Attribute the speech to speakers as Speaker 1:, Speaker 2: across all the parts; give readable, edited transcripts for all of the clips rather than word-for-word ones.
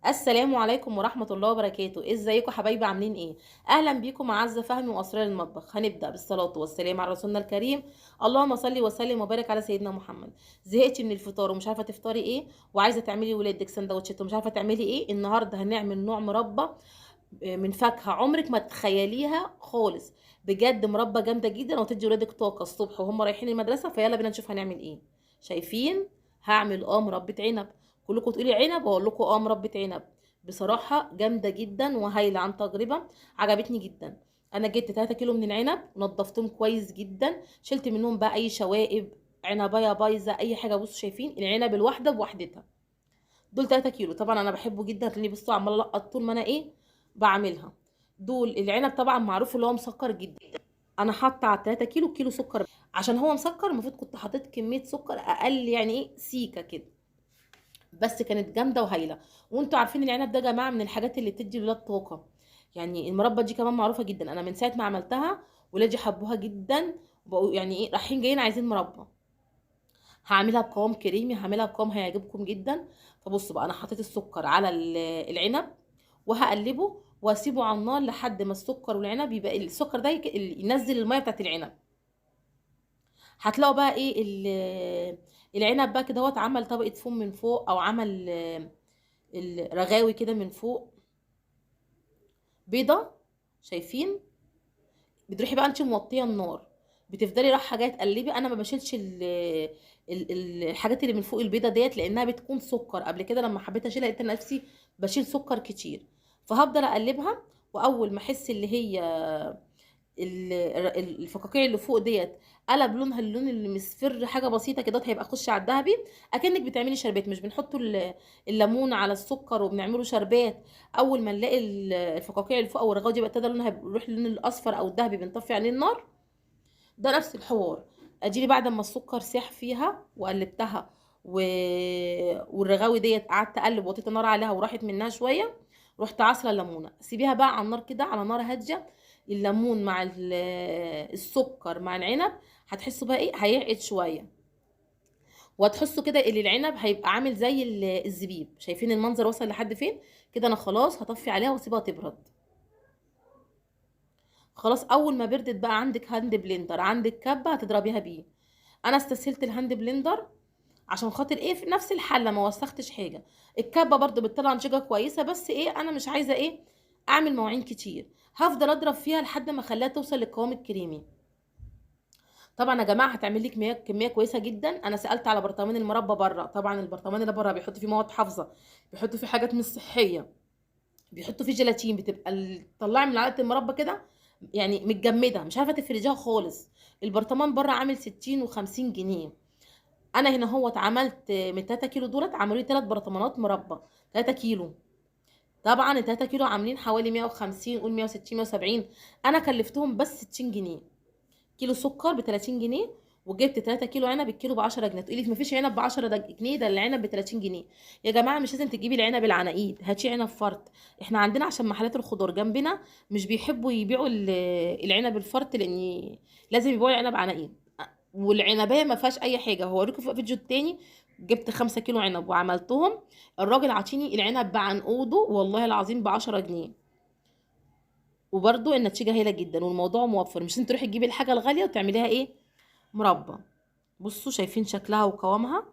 Speaker 1: السلام عليكم ورحمة الله وبركاته. ازيكم حبايبي؟ عاملين ايه؟ اهلا بيكم عزة فهمي واسرار المطبخ. هنبدأ بالصلاة والسلام على رسولنا الكريم. اللهم صل وسلم وبارك على سيدنا محمد. زهقتي من الفطار ومش عارفة تفطري ايه، وعايزة تعملي ولادك سندوتشات ومش عارفة تعملي ايه؟ النهاردة هنعمل نوع مربى من فاكهة عمرك ما تتخيليها خالص. بجد مربى جامدة جدا وتدي ولادك طاقة الصبح وهم رايحين المدرسة. فيلا بينا نشوف هنعمل ايه. شايفين؟ هعمل مربى عنب. كلكم تقولي عنب واقول لكم مربى عنب. بصراحة جامدة جدا وهايلة عن تجربة، عجبتني جدا. انا جبت 3 كيلو من العنب ونضفتهم كويس جدا، شلت منهم بقى اي شوائب، عنبايه بايظه، اي حاجه. بصوا شايفين العنب الواحده بوحدتها. دول 3 كيلو. طبعا انا بحبه جدا، هتلاقيني بصوا عماله القط طول ما انا بعملها. دول العنب طبعا معروف اللي هو مسكر جدا. انا حاطه على 3 كيلو كيلو سكر. عشان هو مسكر المفروض كنت حطيت كميه سكر اقل، يعني سيكه كده. بس كانت جامده وهايله. وانتوا عارفين العنب ده يا جماعه من الحاجات اللي بتدي الولاد طاقه. يعني المربى دي كمان معروفه جدا. انا من ساعه ما عملتها ولادي حبوها جدا، وبقوا يعني رايحين جايين عايزين مربى. هعملها بقوام كريمي، هعملها بقوام هيعجبكم جدا. فبصوا بقى، انا حطيت السكر على العنب وهقلبه واسيبه على النار لحد ما السكر والعنب يبقى السكر ده ينزل الميه بتاعت العنب. هتلاقوا بقى العنب بقى كده هو عمل طبقه فوم من فوق، او عمل الرغاوي كده من فوق بيضه. شايفين؟ بتروحي بقى انت موطيه النار، بتفضلي رايحه جايه تقلبي. انا ما بشيلش الحاجات اللي من فوق البيضه ديت لانها بتكون سكر. قبل كده لما حبيت اشيلها لقيت نفسي بشيل سكر كتير. فهفضل اقلبها، واول ما احس اللي هي الفقاقيع اللي فوق ديت قلب لونها اللون اللي مصفر حاجه بسيطه كده، هيبقى خش على الذهبي. اكنك بتعملي شربات. مش بنحطوا الليمون على السكر وبنعمله شربات؟ اول ما نلاقي الفقاقيع اللي فوق او الرغاوي دي بقى ابتدى لونها يروح للون الاصفر او الذهبي، بنطفي عليه النار. ده نفس الحوار. اديني بعد ما السكر ساح فيها وقلبتها و... والرغاوي ديت قعدت اقلب وطيت النار عليها وراحت منها شويه، رحت عصره ليمونه. سيبيها بقى على النار كده على نار هاديه. الليمون مع السكر مع العنب هتحسوا بقى هيعقد شويه. وهتحسوا كده ان العنب هيبقى عامل زي الزبيب. شايفين المنظر وصل لحد فين؟ كده انا خلاص هطفي عليها واسيبها تبرد. خلاص اول ما بردت بقى عندك هاند بلندر، عندك كبه هتضربيها بيه. انا استسهلت الهاند بلندر عشان خاطر في نفس الحله ما وسختش حاجه. الكبه برضو بتطلع نتيجه كويسه، بس انا مش عايزه اعمل مواعين كتير. هفضل اضرب فيها لحد ما اخليها توصل للقوام الكريمي. طبعا يا جماعه هتعمل لي كميه كويسه جدا. انا سالت على برطمان المربى بره، طبعا البرطمان اللي بره بيحطوا فيه مواد حافظه، بيحطوا فيه حاجات مش صحيه، بيحطوا فيه جيلاتين، بتبقى طلعي من علبه المربى كده يعني متجمده، مش عارفه تفرجيها خالص. البرطمان بره عامل 60 و50 جنيه. انا هنا هو اتعملت من 3 كيلو دولت عملوا لي 3 برطمانات مربى 3 كيلو. طبعا ال 3 كيلو عاملين حوالي 150، قول 160 170. انا كلفتهم بس 60 جنيه. كيلو سكر ب 30 جنيه، وجبت 3 كيلو عنب. الكيلو ب 10 جنيه. تقولي ما فيش عنب ب 10 جنيه، ده العنب ب 30 جنيه. يا جماعه مش لازم تجيبي العنب العناقيد، هاتي عنب فرط. احنا عندنا عشان محلات الخضار جنبنا مش بيحبوا يبيعوا العنب الفرط، لان لازم يبيعوا العنب عناقيد. والعنبايه ما فيهاش اي حاجه. هوريكم في فيديو تاني جبت 5 كيلو عنب وعملتهم. الراجل عاطيني العنب بعنقوده والله العظيم ب 10 جنيه. وبرده النتيجه هايله جدا والموضوع موفر. مش انت تروحي تجيبي الحاجه الغاليه وتعمليها مربى. بصوا شايفين شكلها وقوامها؟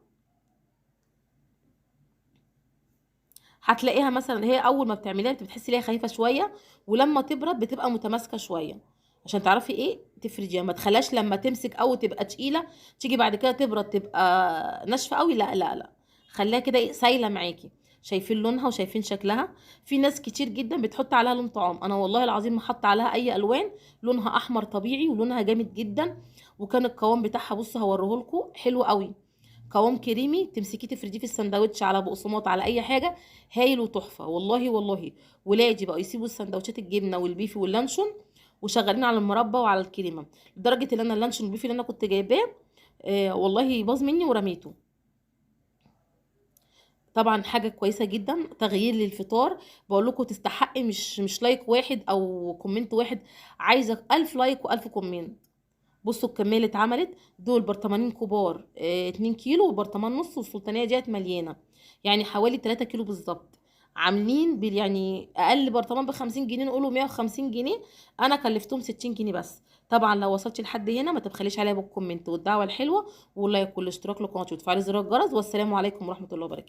Speaker 1: هتلاقيها مثلا هي اول ما بتعمليها انت بتحسي ليها خفيفه شويه، ولما تبرد بتبقى متماسكه شويه. عشان تعرفي تفرديها، ما تخليهاش لما تمسك او تبقى تقيله تيجي بعد كده تبرد تبقى ناشفه قوي. لا لا لا، خليها كده سايله معاكي. شايفين لونها وشايفين شكلها؟ في ناس كتير جدا بتحط عليها لون طعام، انا والله العظيم ما حط عليها اي الوان. لونها احمر طبيعي ولونها جامد جدا. وكان القوام بتاعها بصوا هوريهولكوا حلو قوي. قوام كريمي، تمسكيه تفرديه في السندوتش على بقسماط على اي حاجه. هايل وتحفه والله والله. ولادي بقوا يسيبوا السندوتشات الجبنه والبيفي واللانشون وشغالين على المربى وعلى الكريمه، لدرجه ان انا اللانشون والبيفي اللي انا كنت جايباه والله باظ مني ورميته. طبعا حاجه كويسه جدا تغيير للفطار. بقول لكم تستحقي مش لايك واحد او كومنت واحد، عايزه 1000 لايك و1000 كومنت. بصوا الكميه اللي اتعملت. دول برطمانين كبار 2 كيلو، وبرطمان نص، والسلطانيه ديت مليانه، يعني حوالي 3 كيلو بالظبط. عاملين يعني اقل برطمان ب50 جنيه، نقوله 150 جنيه، انا كلفتهم 60 جنيه بس. طبعا لو وصلتي لحد هنا ما تبخليش عليا بالكومنت والدعوه الحلوه واللايك والاشتراك للقناه وتفعلي زر الجرس، والسلام عليكم ورحمه الله وبركاته.